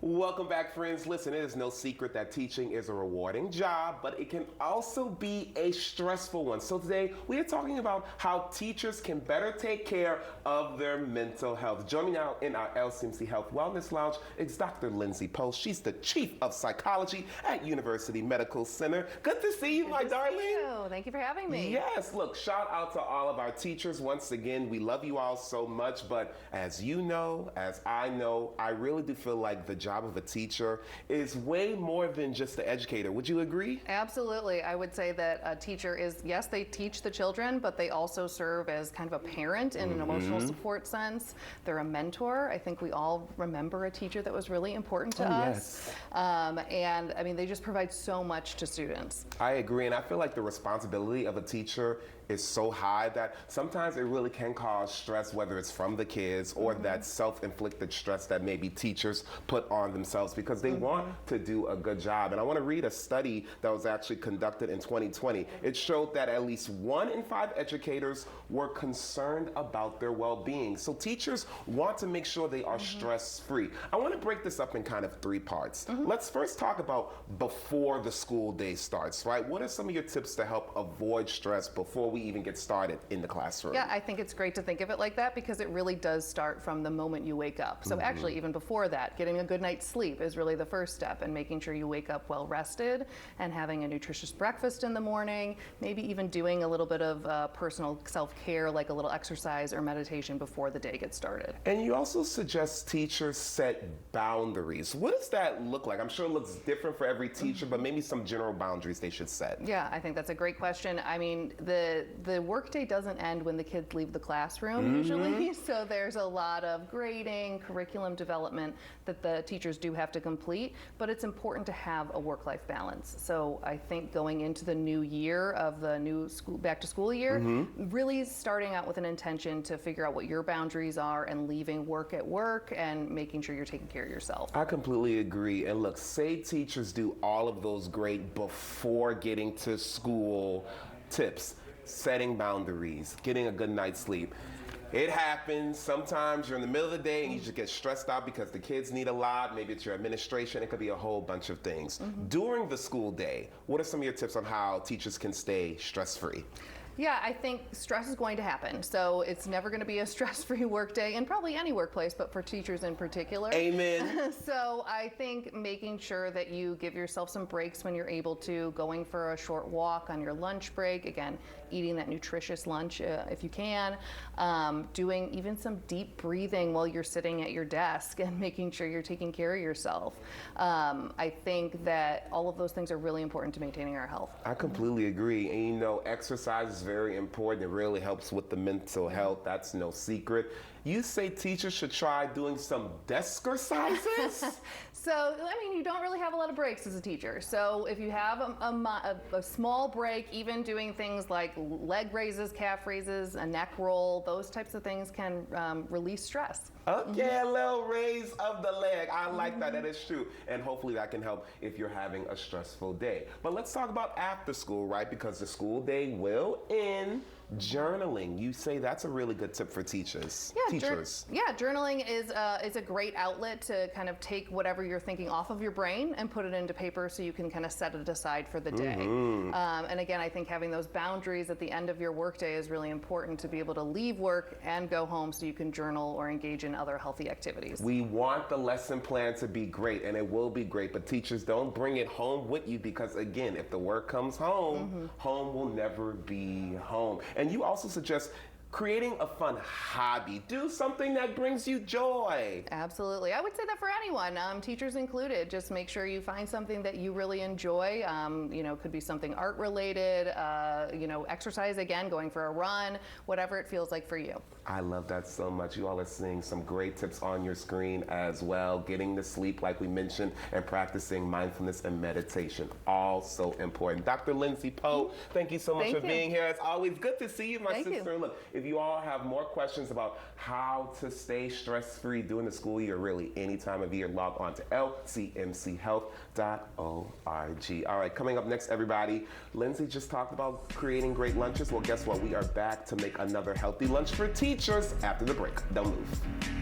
Welcome back, friends. Listen, it is no secret that teaching is a rewarding job, but it can also be a stressful one. So today we are talking about how teachers can better take care of their mental health. Joining me now in our LCMC Health Wellness Lounge is Dr. Lindsay Post. She's the Chief of Psychology at University Medical Center. Good to see you, my darling. Thank you for having me. Yes, look, shout out to all of our teachers. Once again, we love you all so much, but as you know, as I know, I really do feel like the job of a teacher is way more than just the educator. Would you agree? Absolutely. I would say that a teacher is, yes, they teach the children, but they also serve as kind of a parent in an emotional support sense. They're a mentor. I think we all remember a teacher that was really important to us. Yes. And I mean, they just provide so much to students. I agree, and I feel like the responsibility of a teacher is so high that sometimes it really can cause stress, whether it's from the kids or that self-inflicted stress that maybe teachers put on themselves because they want to do a good job. And I want to read a study that was actually conducted in 2020. It showed that at least 1 in 5 educators were concerned about their well-being. So teachers want to make sure they are stress-free. I want to break this up in kind of 3 parts. Let's first talk about before the school day starts, right? What are some of your tips to help avoid stress before we even get started in the classroom? Yeah, I think it's great to think of it like that because it really does start from the moment you wake up. So actually, even before that, getting a good night's sleep is really the first step, and making sure you wake up well rested and having a nutritious breakfast in the morning, maybe even doing a little bit of personal self-care, like a little exercise or meditation before the day gets started. And you also suggest teachers set boundaries. What does that look like? I'm sure it looks different for every teacher, but maybe some general boundaries they should set. Yeah, I think that's a great question. I mean, the workday doesn't end when the kids leave the classroom usually, so there's a lot of grading, curriculum development that the teachers do have to complete, but it's important to have a work-life balance. So I think going into the new year of the new school, back to school year, really starting out with an intention to figure out what your boundaries are and leaving work at work and making sure you're taking care of yourself. I completely agree. And look, say teachers do all of those great before getting to school tips, setting boundaries, getting a good night's sleep. It happens. Sometimes you're in the middle of the day and you just get stressed out because the kids need a lot. Maybe it's your administration. It could be a whole bunch of things. During the school day, what are some of your tips on how teachers can stay stress-free? Yeah, I think stress is going to happen. So it's never going to be a stress-free workday in probably any workplace, but for teachers in particular. Amen. So I think making sure that you give yourself some breaks when you're able to, going for a short walk on your lunch break, again, eating that nutritious lunch if you can, doing even some deep breathing while you're sitting at your desk and making sure you're taking care of yourself. I think that all of those things are really important to maintaining our health. I completely agree. And you know, exercise is very important. It really helps with the mental health. That's no secret. You say teachers should try doing some desk exercises? So, I mean, you don't really have a lot of breaks as a teacher. So if you have a small break, even doing things like leg raises, calf raises, a neck roll, those types of things can release stress. Okay, a little raise of the leg. I like that. That is true. And hopefully that can help if you're having a stressful day. But let's talk about after school, right? Because the school day will end. Journaling, you say that's a really good tip for teachers. Journaling is a great outlet to kind of take whatever you're thinking off of your brain and put it into paper so you can kind of set it aside for the day. And again, I think having those boundaries at the end of your workday is really important to be able to leave work and go home so you can journal or engage in other healthy activities. We want the lesson plan to be great, and it will be great, but teachers, don't bring it home with you because, again, if the work comes home, home will never be home. And you also suggest creating a fun hobby. Do something that brings you joy. Absolutely. I would say that for anyone, teachers included. Just make sure you find something that you really enjoy. You know, could be something art related, you know, exercise, again, going for a run, whatever it feels like for you. I love that so much. You all are seeing some great tips on your screen as well. Getting to sleep, like we mentioned, and practicing mindfulness and meditation. All so important. Dr. Lindsay Poe, thank you so much for being here. It's always good to see you, my sister. Look, if If you all have more questions about how to stay stress-free during the school year, really any time of year, log on to lcmchealth.org. All right, coming up next, everybody, Lindsay just talked about creating great lunches. Well, guess what? We are back to make another healthy lunch for teachers after the break. Don't move.